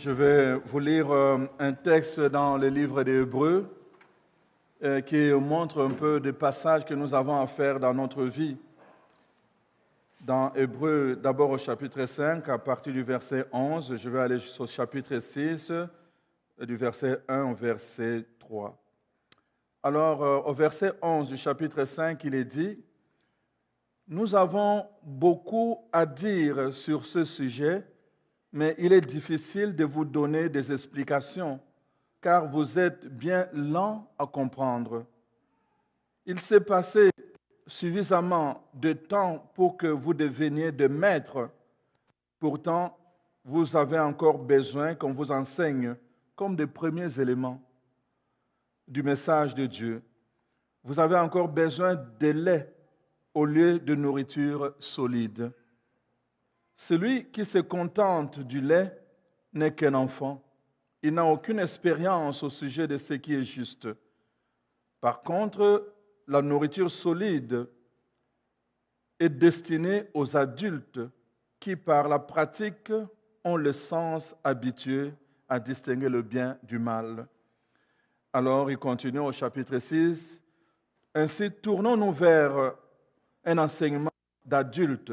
Je vais vous lire un texte dans le livre des Hébreux qui montre un peu des passages que nous avons à faire dans notre vie. Dans Hébreux, d'abord au chapitre 5, à partir du verset 11, je vais aller jusqu'au chapitre 6, du verset 1 au verset 3. Alors, au verset 11 du chapitre 5, il est dit: « Nous avons beaucoup à dire sur ce sujet, mais il est difficile de vous donner des explications, car vous êtes bien lents à comprendre. Il s'est passé suffisamment de temps pour que vous deveniez des maîtres. Pourtant, vous avez encore besoin qu'on vous enseigne comme des premiers éléments du message de Dieu. Vous avez encore besoin de lait au lieu de nourriture solide. Celui qui se contente du lait n'est qu'un enfant. Il n'a aucune expérience au sujet de ce qui est juste. Par contre, la nourriture solide est destinée aux adultes qui, par la pratique, ont le sens habitué à distinguer le bien du mal. » Alors, il continue au chapitre 6. « Ainsi, tournons-nous vers un enseignement d'adulte.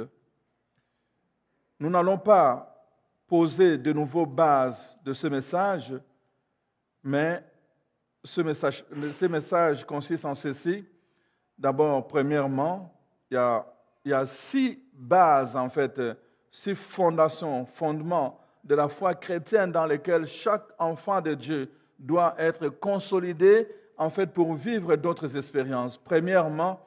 Nous n'allons pas poser de nouvelles bases de ce message, mais ce message consiste en ceci. D'abord, premièrement, il y a 6 bases, en fait, 6 fondations, fondements de la foi chrétienne dans lesquels chaque enfant de Dieu doit être consolidé, en fait, pour vivre d'autres expériences. Premièrement,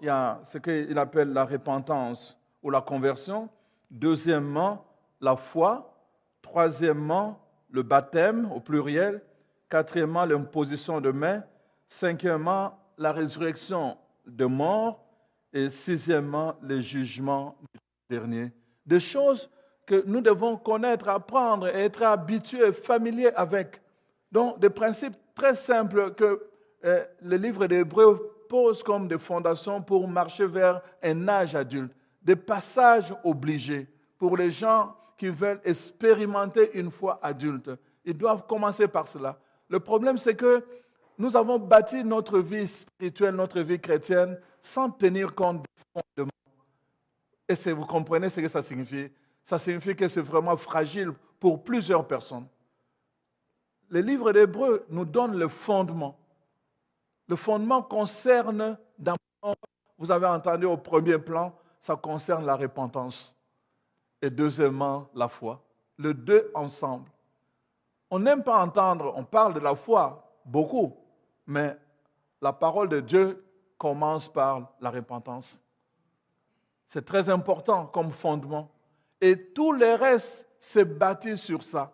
il y a ce qu'il appelle la repentance ou la conversion. Deuxièmement, la foi. Troisièmement, le baptême au pluriel. Quatrièmement, l'imposition de main. Cinquièmement, la résurrection de mort. Et sixièmement, le jugement dernier. Des choses que nous devons connaître, apprendre et être habitués, familiers avec. Donc, des principes très simples que le livre des Hébreux pose comme des fondations pour marcher vers un âge adulte. Des passages obligés pour les gens qui veulent expérimenter une foi adulte. Ils doivent commencer par cela. Le problème, c'est que nous avons bâti notre vie spirituelle, notre vie chrétienne, sans tenir compte des fondements. Et vous comprenez ce que ça signifie? Ça signifie que c'est vraiment fragile pour plusieurs personnes. Le livre d'Hébreux nous donne le fondement. Le fondement concerne, d'abord, vous avez entendu au premier plan, ça concerne la repentance. Et deuxièmement, la foi. Les deux ensemble. On n'aime pas entendre, on parle de la foi beaucoup, mais la parole de Dieu commence par la repentance. C'est très important comme fondement. Et tout le reste s'est bâti sur ça.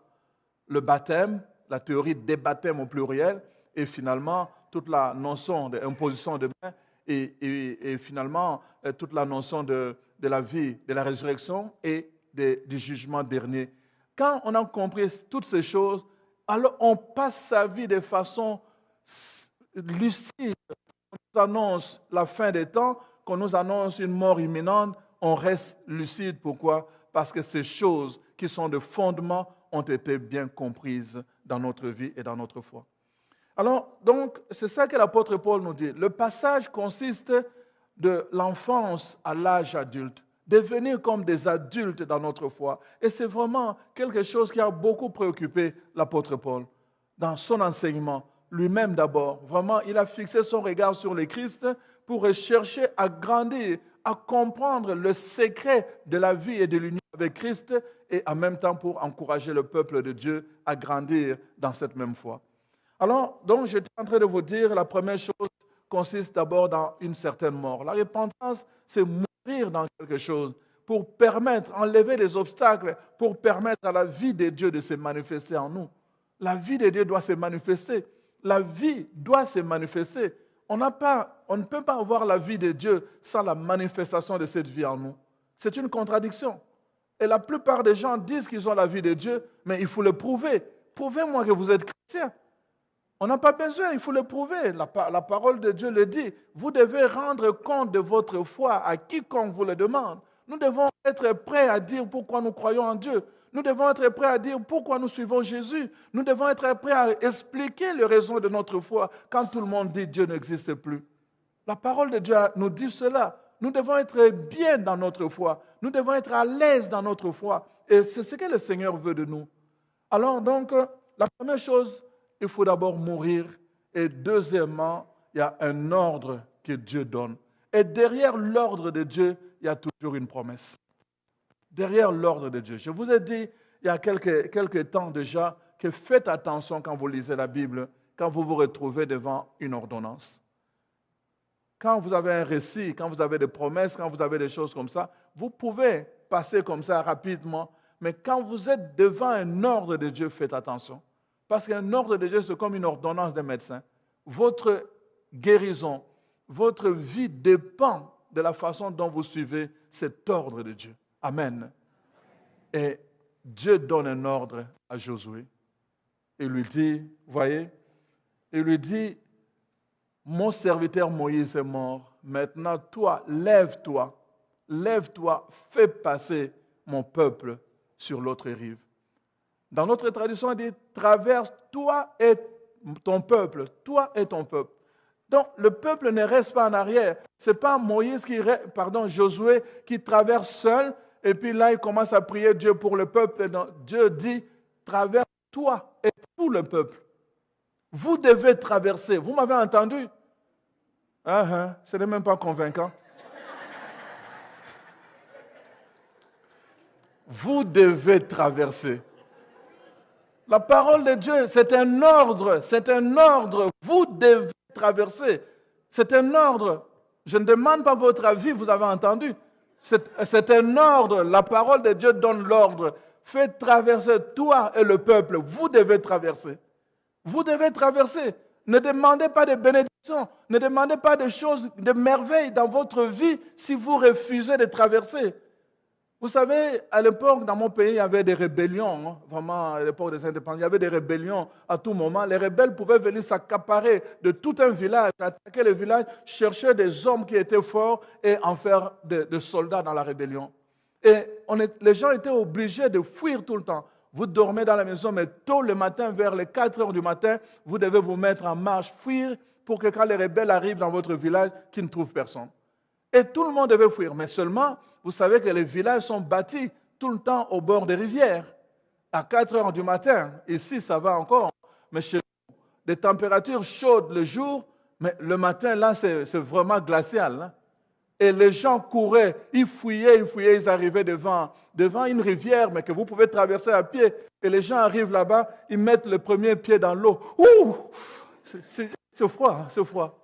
Le baptême, la théorie des baptêmes au pluriel, et finalement toute la notion d'imposition de main, et finalement toute la notion de la vie, de la résurrection et du jugement dernier. Quand on a compris toutes ces choses, alors on passe sa vie de façon lucide. On nous annonce la fin des temps, qu'on nous annonce une mort imminente, on reste lucide. Pourquoi? Parce que ces choses qui sont de fondement ont été bien comprises dans notre vie et dans notre foi. Alors, donc, c'est ça que l'apôtre Paul nous dit. Le passage consiste de l'enfance à l'âge adulte, devenir comme des adultes dans notre foi. Et c'est vraiment quelque chose qui a beaucoup préoccupé l'apôtre Paul dans son enseignement. Lui-même d'abord, vraiment, il a fixé son regard sur le Christ pour chercher à grandir, à comprendre le secret de la vie et de l'union avec Christ et en même temps pour encourager le peuple de Dieu à grandir dans cette même foi. Alors, donc, j'étais en train de vous dire, la première chose consiste d'abord dans une certaine mort. La repentance, c'est mourir dans quelque chose pour permettre, enlever les obstacles, pour permettre à la vie de Dieu de se manifester en nous. La vie de Dieu doit se manifester. La vie doit se manifester. On ne peut pas avoir la vie de Dieu sans la manifestation de cette vie en nous. C'est une contradiction. Et la plupart des gens disent qu'ils ont la vie de Dieu, mais il faut le prouver. Prouvez-moi que vous êtes chrétien. On n'a pas besoin, il faut le prouver. La parole de Dieu le dit. Vous devez rendre compte de votre foi à quiconque vous le demande. Nous devons être prêts à dire pourquoi nous croyons en Dieu. Nous devons être prêts à dire pourquoi nous suivons Jésus. Nous devons être prêts à expliquer les raisons de notre foi quand tout le monde dit Dieu n'existe plus. La parole de Dieu nous dit cela. Nous devons être bien dans notre foi. Nous devons être à l'aise dans notre foi. Et c'est ce que le Seigneur veut de nous. Alors donc, la première chose, il faut d'abord mourir. Et deuxièmement, il y a un ordre que Dieu donne. Et derrière l'ordre de Dieu, il y a toujours une promesse. Derrière l'ordre de Dieu. Je vous ai dit il y a quelques temps déjà que faites attention quand vous lisez la Bible, quand vous vous retrouvez devant une ordonnance. Quand vous avez un récit, quand vous avez des promesses, quand vous avez des choses comme ça, vous pouvez passer comme ça rapidement, mais quand vous êtes devant un ordre de Dieu, faites attention. Parce qu'un ordre de Dieu, c'est comme une ordonnance d'un médecin. Votre guérison, votre vie dépend de la façon dont vous suivez cet ordre de Dieu. Amen. Et Dieu donne un ordre à Josué. Il lui dit, voyez, il lui dit, mon serviteur Moïse est mort. Maintenant, toi, lève-toi, fais passer mon peuple sur l'autre rive. Dans notre tradition, on dit, traverse toi et ton peuple, toi et ton peuple. Donc, le peuple ne reste pas en arrière. Ce n'est pas Josué qui traverse seul, et puis là, il commence à prier Dieu pour le peuple. Non, Dieu dit, traverse toi et tout le peuple. Vous devez traverser. Vous m'avez entendu? Ce n'est même pas convaincant. Vous devez traverser. La parole de Dieu, c'est un ordre. Vous devez traverser. C'est un ordre. Je ne demande pas votre avis, vous avez entendu. C'est un ordre. La parole de Dieu donne l'ordre. Faites traverser toi et le peuple. Vous devez traverser. Vous devez traverser. Ne demandez pas de bénédictions. Ne demandez pas de choses, de merveilles dans votre vie si vous refusez de traverser. Vous savez, à l'époque, dans mon pays, il y avait des rébellions. Vraiment, à l'époque des indépendances, il y avait des rébellions à tout moment. Les rebelles pouvaient venir s'accaparer de tout un village, attaquer le village, chercher des hommes qui étaient forts et en faire des soldats dans la rébellion. Et les gens étaient obligés de fuir tout le temps. Vous dormez dans la maison, mais tôt le matin, vers les 4 heures du matin, vous devez vous mettre en marche, fuir, pour que quand les rebelles arrivent dans votre village, qu'ils ne trouvent personne. Et tout le monde devait fuir. Mais seulement, vous savez que les villages sont bâtis tout le temps au bord des rivières. À 4 heures du matin, ici, ça va encore. Mais chez nous, des températures chaudes le jour, mais le matin, là, c'est vraiment glacial. Hein? Et les gens couraient, ils fouillaient, ils arrivaient devant une rivière, mais que vous pouvez traverser à pied. Et les gens arrivent là-bas, ils mettent le premier pied dans l'eau. Ouh! C'est froid, c'est froid.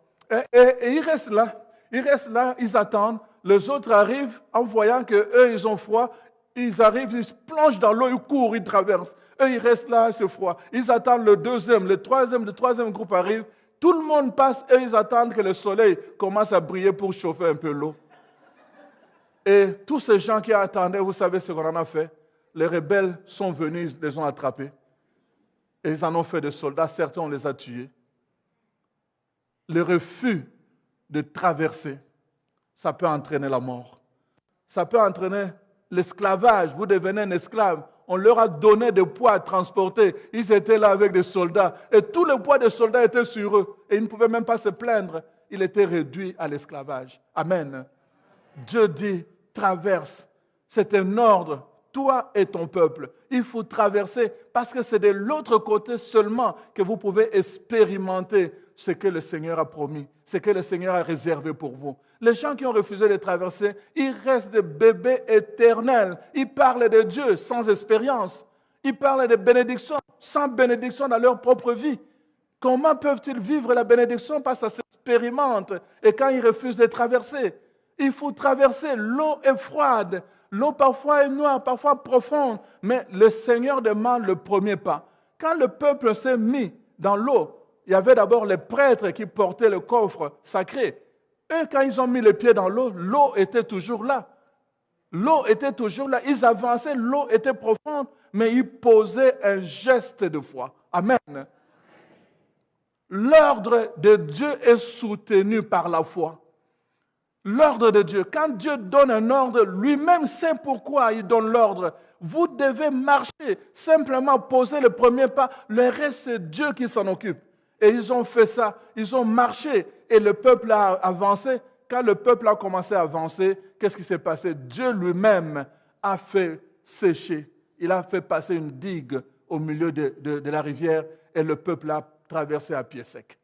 Et ils restent là, ils attendent. Les autres arrivent en voyant qu'eux, ils ont froid. Ils arrivent, ils se plongent dans l'eau, ils courent, ils traversent. Eux, ils restent là, c'est froid. Ils attendent le deuxième, le troisième groupe arrive. Tout le monde passe et ils attendent que le soleil commence à briller pour chauffer un peu l'eau. Et tous ces gens qui attendaient, vous savez ce qu'on en a fait? Les rebelles sont venus, les ont attrapés. Et ils en ont fait des soldats, certains on les a tués. Le refus de traverser, ça peut entraîner la mort. Ça peut entraîner l'esclavage. Vous devenez un esclave. On leur a donné des poids à transporter. Ils étaient là avec des soldats. Et tout le poids des soldats était sur eux. Et ils ne pouvaient même pas se plaindre. Ils étaient réduits à l'esclavage. Amen. Dieu dit, traverse. C'est un ordre. Toi et ton peuple. Il faut traverser parce que c'est de l'autre côté seulement que vous pouvez expérimenter ce que le Seigneur a promis, ce que le Seigneur a réservé pour vous. Les gens qui ont refusé de traverser, ils restent des bébés éternels. Ils parlent de Dieu sans expérience. Ils parlent de bénédiction sans bénédiction dans leur propre vie. Comment peuvent-ils vivre la bénédiction? Parce que ça s'expérimente. Et quand ils refusent de traverser, il faut traverser. L'eau est froide. L'eau parfois est noire, parfois profonde. Mais le Seigneur demande le premier pas. Quand le peuple s'est mis dans l'eau, il y avait d'abord les prêtres qui portaient le coffre sacré. Eux, quand ils ont mis les pieds dans l'eau, l'eau était toujours là. L'eau était toujours là. Ils avançaient, l'eau était profonde, mais ils posaient un geste de foi. Amen. L'ordre de Dieu est soutenu par la foi. L'ordre de Dieu, quand Dieu donne un ordre, lui-même sait pourquoi il donne l'ordre. Vous devez marcher, simplement poser le premier pas. Le reste, c'est Dieu qui s'en occupe. Et ils ont fait ça, ils ont marché et le peuple a avancé. Quand le peuple a commencé à avancer, qu'est-ce qui s'est passé? Dieu lui-même a fait sécher. Il a fait passer une digue au milieu de la rivière et le peuple a traversé à pied sec.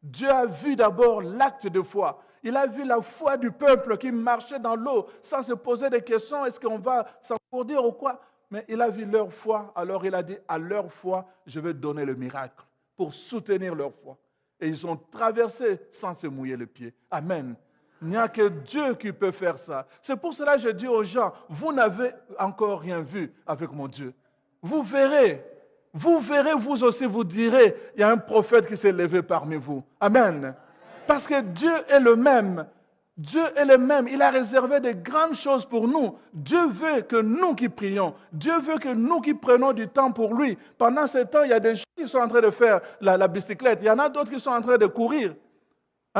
Dieu a vu d'abord l'acte de foi. Il a vu la foi du peuple qui marchait dans l'eau sans se poser des questions. Est-ce qu'on va s'enfourdir ou quoi? Mais il a vu leur foi. Alors il a dit, à leur foi, je vais donner le miracle pour soutenir leur foi. Et ils ont traversé sans se mouiller le pied. Amen. Il n'y a que Dieu qui peut faire ça. C'est pour cela que je dis aux gens, vous n'avez encore rien vu avec mon Dieu. Vous verrez, vous aussi, vous direz, il y a un prophète qui s'est levé parmi vous. Amen. Parce que Dieu est le même. Dieu est le même. Il a réservé de grandes choses pour nous. Dieu veut que nous qui prions, Dieu veut que nous qui prenons du temps pour lui. Pendant ce temps, il y a des gens qui sont en train de faire la bicyclette. Il y en a d'autres qui sont en train de courir.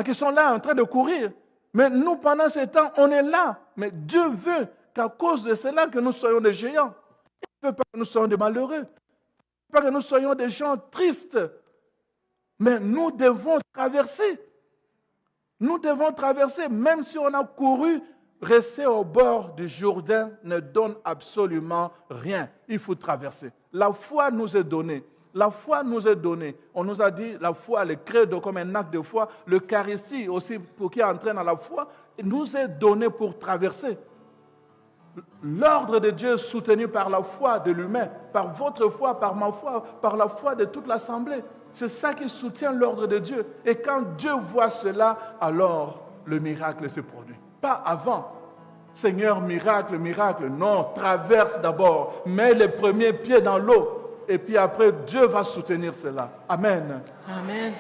Qui sont là en train de courir. Mais nous, pendant ce temps, on est là. Mais Dieu veut qu'à cause de cela, que nous soyons des géants. Il ne veut pas que nous soyons des malheureux. Il ne veut pas que nous soyons des gens tristes. Mais nous devons traverser. Nous devons traverser, même si on a couru, rester au bord du Jourdain ne donne absolument rien. Il faut traverser. La foi nous est donnée. La foi nous est donnée. On nous a dit la foi, le credo comme un acte de foi, l'Eucharistie aussi pour qui entraîne à la foi, nous est donné pour traverser. L'ordre de Dieu est soutenu par la foi de l'humain, par votre foi, par ma foi, par la foi de toute l'assemblée. C'est ça qui soutient l'ordre de Dieu. Et quand Dieu voit cela, alors le miracle se produit. Pas avant. Seigneur, miracle, miracle. Non, traverse d'abord. Mets les premiers pieds dans l'eau. Et puis après, Dieu va soutenir cela. Amen. Amen.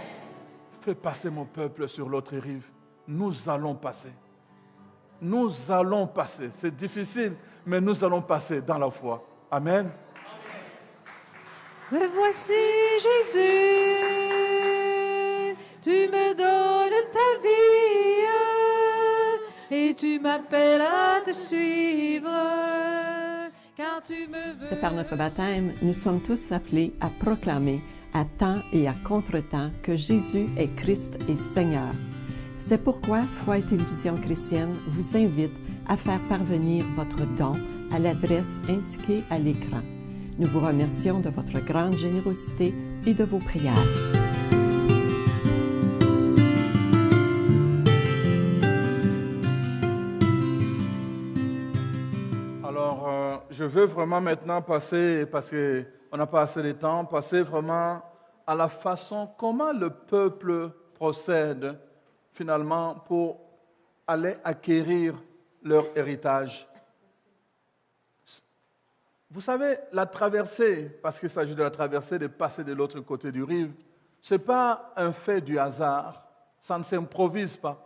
Fais passer mon peuple sur l'autre rive. Nous allons passer. Nous allons passer. C'est difficile, mais nous allons passer dans la foi. Amen. Me voici, Jésus, tu me donnes ta vie et tu m'appelles à te suivre, car tu me veux. De par notre baptême, nous sommes tous appelés à proclamer à temps et à contre-temps que Jésus est Christ et Seigneur. C'est pourquoi Foi et Télévision Chrétienne vous invite à faire parvenir votre don à l'adresse indiquée à l'écran. Nous vous remercions de votre grande générosité et de vos prières. Alors, je veux vraiment maintenant passer, parce qu'on n'a pas assez de temps, passer vraiment à la façon comment le peuple procède finalement pour aller acquérir leur héritage. Vous savez, la traversée, parce qu'il s'agit de la traversée, de passer de l'autre côté du rive, ce n'est pas un fait du hasard, ça ne s'improvise pas.